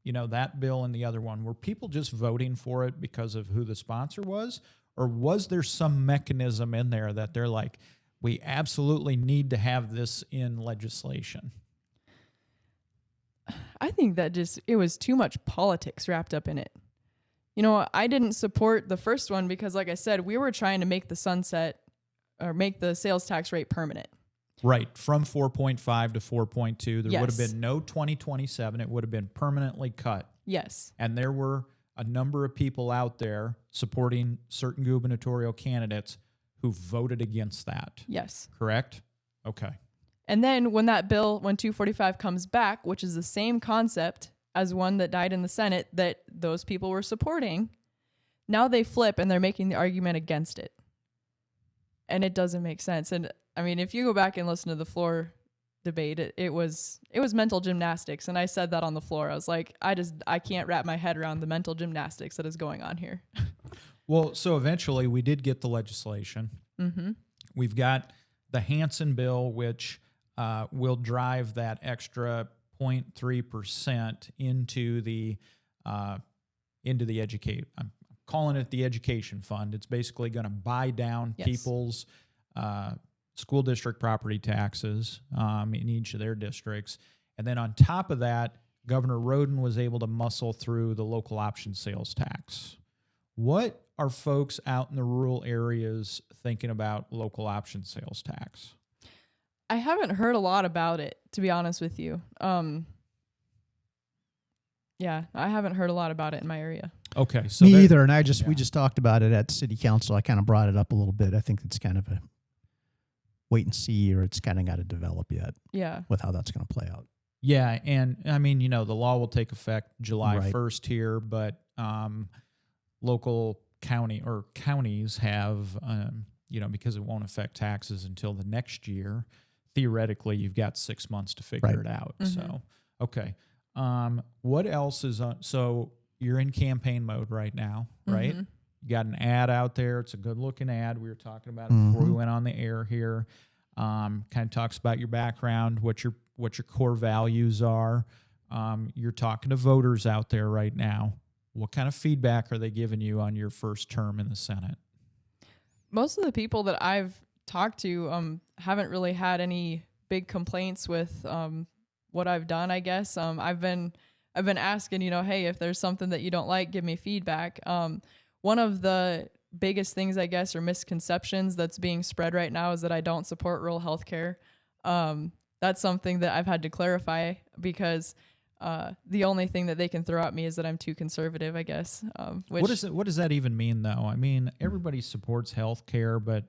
that bill and the other one? Were people just voting for it because of who the sponsor was? Or was there some mechanism in there that they're like, we absolutely need to have this in legislation? I think that it was too much politics wrapped up in it. I didn't support the first one because, like I said, we were trying to make the sunset or make the sales tax rate permanent. Right, from 4.5 to 4.2. There would have Yes. been no 2027. It would have been permanently cut. Yes. And there were a number of people out there supporting certain gubernatorial candidates who voted against that. Yes. Correct? Okay. And then when 245 comes back, which is the same concept as one that died in the Senate that those people were supporting, now they flip and they're making the argument against it. And it doesn't make sense. And I mean, if you go back and listen to the floor debate, it was mental gymnastics. And I said that on the floor. I was like, I can't wrap my head around the mental gymnastics that is going on here. Well, so eventually we did get the legislation. Mm-hmm. We've got the Hansen bill, which will drive that extra 0.3% into the educate. I'm calling it the education fund. It's basically going to buy down Yes. people's school district property taxes in each of their districts. And then on top of that, Governor Roden was able to muscle through the local option sales tax. What are folks out in the rural areas thinking about local option sales tax? I haven't heard a lot about it, to be honest with you. Yeah, I haven't heard a lot about it in my area. Okay, so Me there- either. And we just talked about it at city council. I kind of brought it up a little bit. I think it's kind of a wait and see, or it's kind of got to develop yet Yeah. with how that's going to play out. Yeah, and I mean, the law will take effect July Right. 1st here, but local counties have, because it won't affect taxes until the next year, theoretically, you've got 6 months to figure Right. it out. Mhm. So, okay. What else is on? So you're in campaign mode right now, right? Mhm. You got an ad out there. It's a good looking ad. We were talking about it before we Mhm. went on the air here. Kind of talks about your background, what your core values are. You're talking to voters out there right now. What kind of feedback are they giving you on your first term in the Senate? Most of the people that I've talked to haven't really had any big complaints with what I've done, I guess. I've been asking, hey, if there's something that you don't like, give me feedback. One of the biggest things, I guess, or misconceptions that's being spread right now is that I don't support rural health care. That's something that I've had to clarify because the only thing that they can throw at me is that I'm too conservative, I guess. What does that even mean, though? I mean, everybody supports health care, but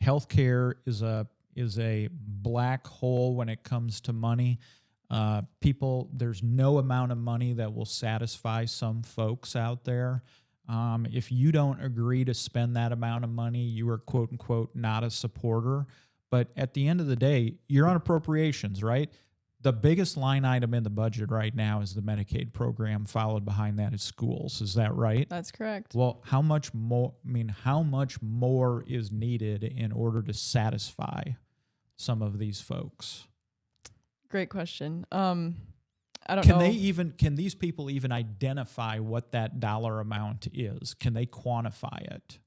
health care is a black hole when it comes to money. There's no amount of money that will satisfy some folks out there. If you don't agree to spend that amount of money, you are quote unquote not a supporter. But at the end of the day, you're on appropriations, right? The biggest line item in the budget right now is the Medicaid program. Followed behind that is schools. Is that right? That's correct. Well, how much more is needed in order to satisfy some of these folks? Great question. I don't know. Can these people even identify what that dollar amount is? Can they quantify it?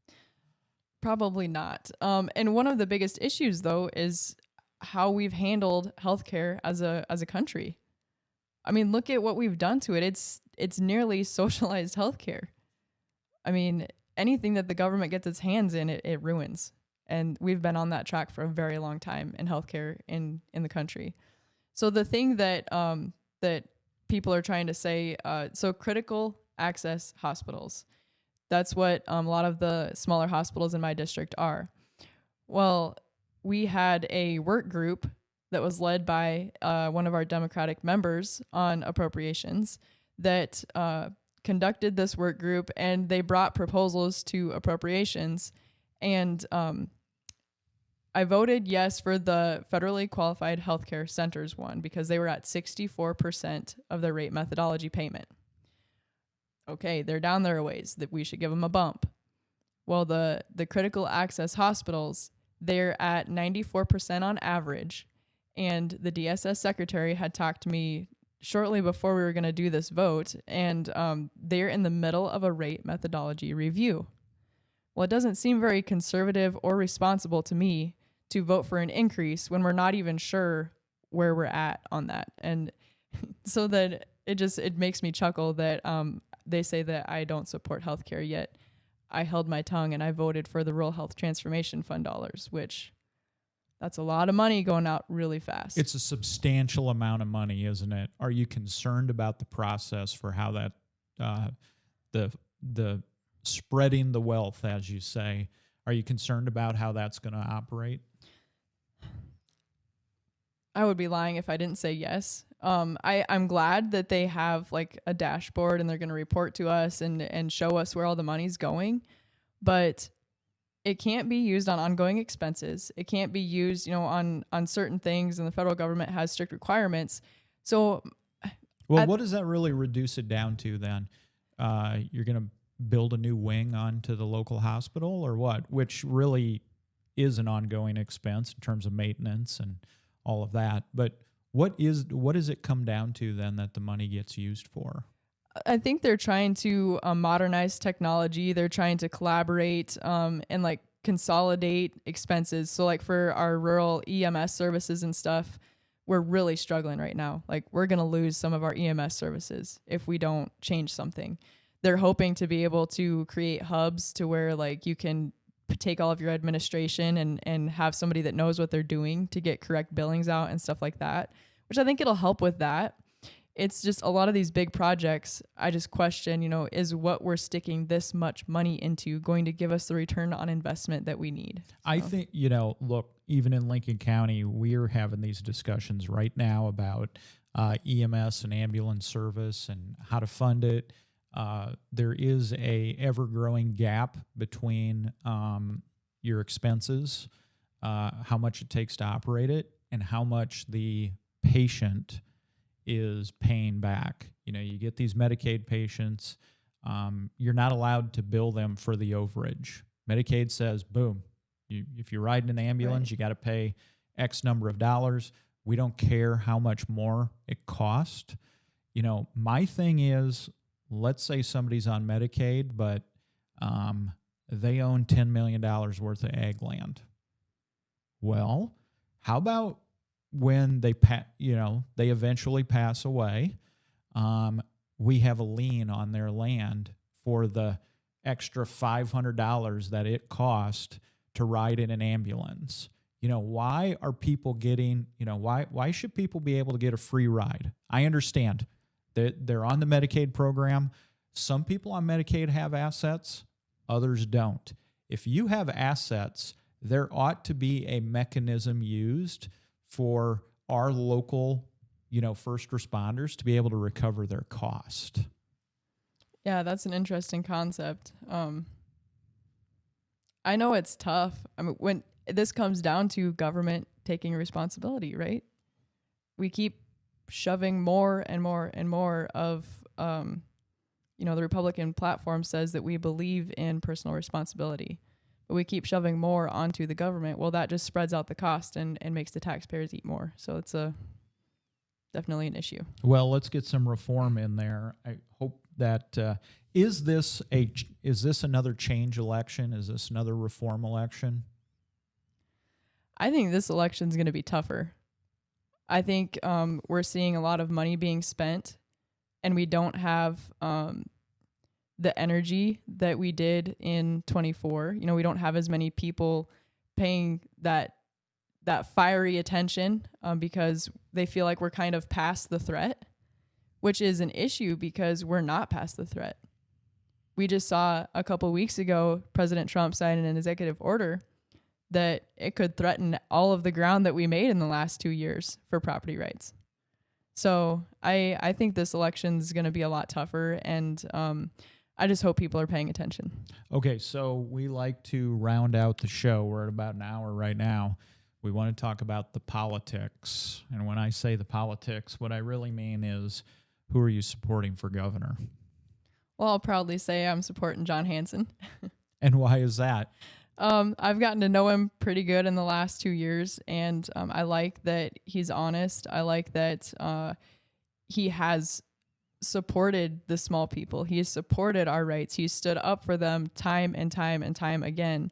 Probably not. And one of the biggest issues, though, is how we've handled healthcare as a country. I mean, look at what we've done to it. It's nearly socialized healthcare. I mean, anything that the government gets its hands in, it ruins. And we've been on that track for a very long time in healthcare in the country. So the thing that that people are trying to say, so critical access hospitals, that's what a lot of the smaller hospitals in my district are. Well, we had a work group that was led by one of our Democratic members on appropriations that conducted this work group, and they brought proposals to appropriations. And I voted yes for the federally qualified healthcare centers one because they were at 64% of their rate methodology payment. Okay, they're down there a ways, that we should give them a bump. Well, the critical access hospitals, they're at 94% on average. And the DSS secretary had talked to me shortly before we were going to do this vote, and they're in the middle of a rate methodology review. Well, it doesn't seem very conservative or responsible to me to vote for an increase when we're not even sure where we're at on that. And so that it makes me chuckle that they say that I don't support healthcare, yet I held my tongue and I voted for the Rural Health Transformation Fund dollars, which that's a lot of money going out really fast. It's a substantial amount of money, isn't it? Are you concerned about the process for how that the spreading the wealth, as you say? Are you concerned about how that's going to operate? I would be lying if I didn't say yes. I'm glad that they have like a dashboard and they're going to report to us and show us where all the money's going, but it can't be used on ongoing expenses. It can't be used, on certain things, and the federal government has strict requirements. So, well, what does that really reduce it down to then? You're going to build a new wing onto the local hospital or what? Which really is an ongoing expense in terms of maintenance and all of that. But what does it come down to then that the money gets used for? I think they're trying to modernize technology. They're trying to collaborate and like consolidate expenses. So like for our rural EMS services and stuff, we're really struggling right now. Like we're going to lose some of our EMS services if we don't change something. They're hoping to be able to create hubs to where like you can take all of your administration and have somebody that knows what they're doing to get correct billings out and stuff like that, which I think it'll help with that. It's just a lot of these big projects, I just question, is what we're sticking this much money into going to give us the return on investment that we need? So. I think, look, even in Lincoln County, we're having these discussions right now about EMS and ambulance service and how to fund it. There is a ever-growing gap between your expenses, how much it takes to operate it, and how much the patient is paying back. You get these Medicaid patients, you're not allowed to bill them for the overage. Medicaid says, boom, if you're riding an ambulance, right, you got to pay X number of dollars. We don't care how much more it costs. My thing is, let's say somebody's on Medicaid, but they own $10 million worth of ag land. Well, how about when they they eventually pass away, we have a lien on their land for the extra $500 that it cost to ride in an ambulance. Why are people getting, why should people be able to get a free ride? I understand that they're on the Medicaid program. Some people on Medicaid have assets, others don't. If you have assets, there ought to be a mechanism used for our local, first responders to be able to recover their cost. Yeah, that's an interesting concept. I know it's tough. I mean, when this comes down to government taking responsibility, right? We keep shoving more and more and more of, the Republican platform says that we believe in personal responsibility. But we keep shoving more onto the government. Well, that just spreads out the cost and makes the taxpayers eat more. So it's definitely an issue. Well, let's get some reform in there. I hope that is this another change election? Is this another reform election? I think this election is going to be tougher. I think we're seeing a lot of money being spent, and we don't have the energy that we did in 24. We don't have as many people paying that fiery attention because they feel like we're kind of past the threat, which is an issue because we're not past the threat. We just saw a couple weeks ago, President Trump signed an executive order that it could threaten all of the ground that we made in the last 2 years for property rights. So I think this election is going to be a lot tougher, and I just hope people are paying attention. Okay, so we like to round out the show. We're at about an hour right now. We want to talk about the politics. And when I say the politics, what I really mean is, who are you supporting for governor? Well, I'll proudly say I'm supporting John Hanson. And why is that? I've gotten to know him pretty good in the last 2 years, and I like that he's honest. I like that he has supported the small people. He has supported our rights. He's stood up for them time and time and time again.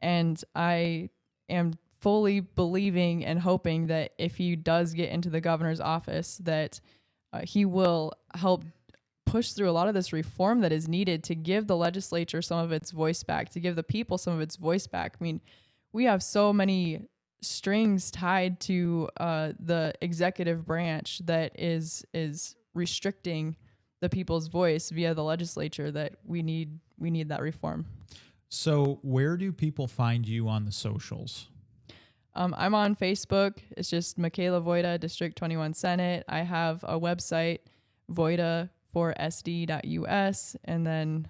And I am fully believing and hoping that if he does get into the governor's office, that he will help push through a lot of this reform that is needed to give the legislature some of its voice back, to give the people some of its voice back. I mean, we have so many strings tied to the executive branch that is restricting the people's voice via the legislature, that we need that reform. So where do people find you on the socials? I'm on Facebook. It's just Mykala Voita, District 21 Senate. I have a website, voita4sd.us, and then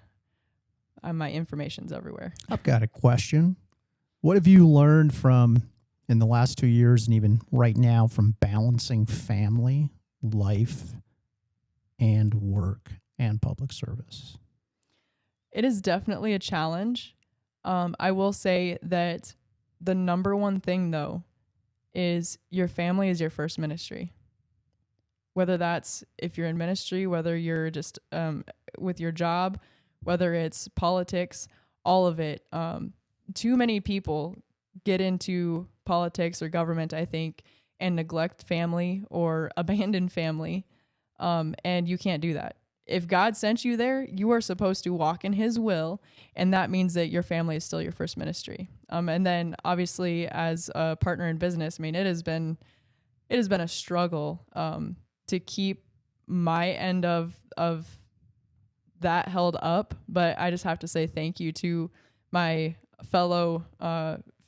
my information's everywhere. I've got a question. What have you learned from, in the last 2 years and even right now, from balancing family, life, and work and public service? It is definitely a challenge. I will say that the number one thing, though, is your family is your first ministry. Whether that's if you're in ministry, whether you're just with your job, whether it's politics, all of it. Too many people get into politics or government, I think, and neglect family or abandon family. And you can't do that. If God sent you there, you are supposed to walk in his will, and that means that your family is still your first ministry. And then obviously as a partner in business, I mean, it has been a struggle to keep my end of that held up, but I just have to say thank you to my fellow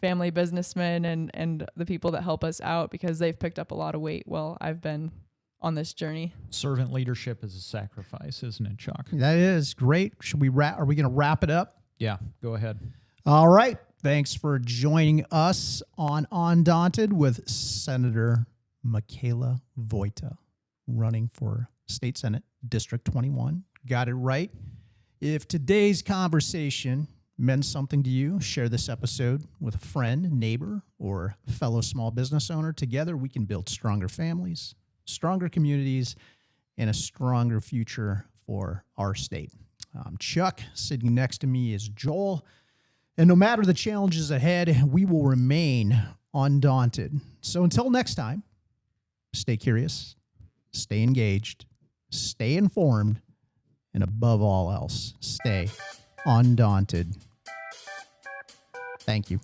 family businessmen and the people that help us out, because they've picked up a lot of weight while I've been on this journey. Servant leadership is a sacrifice, isn't it, Chuck? That is great. Should we wrap? Are we going to wrap it up? Yeah, go ahead. All right. Thanks for joining us on Undaunted with Senator Mykala Voita, running for State Senate, District 21. Got it right. If today's conversation meant something to you, share this episode with a friend, neighbor, or fellow small business owner. Together, we can build stronger families, stronger communities, and a stronger future for our state. I'm Chuck. Sitting next to me is Joel. And no matter the challenges ahead, we will remain undaunted. So until next time, stay curious, stay engaged, stay informed, and above all else, stay undaunted. Thank you.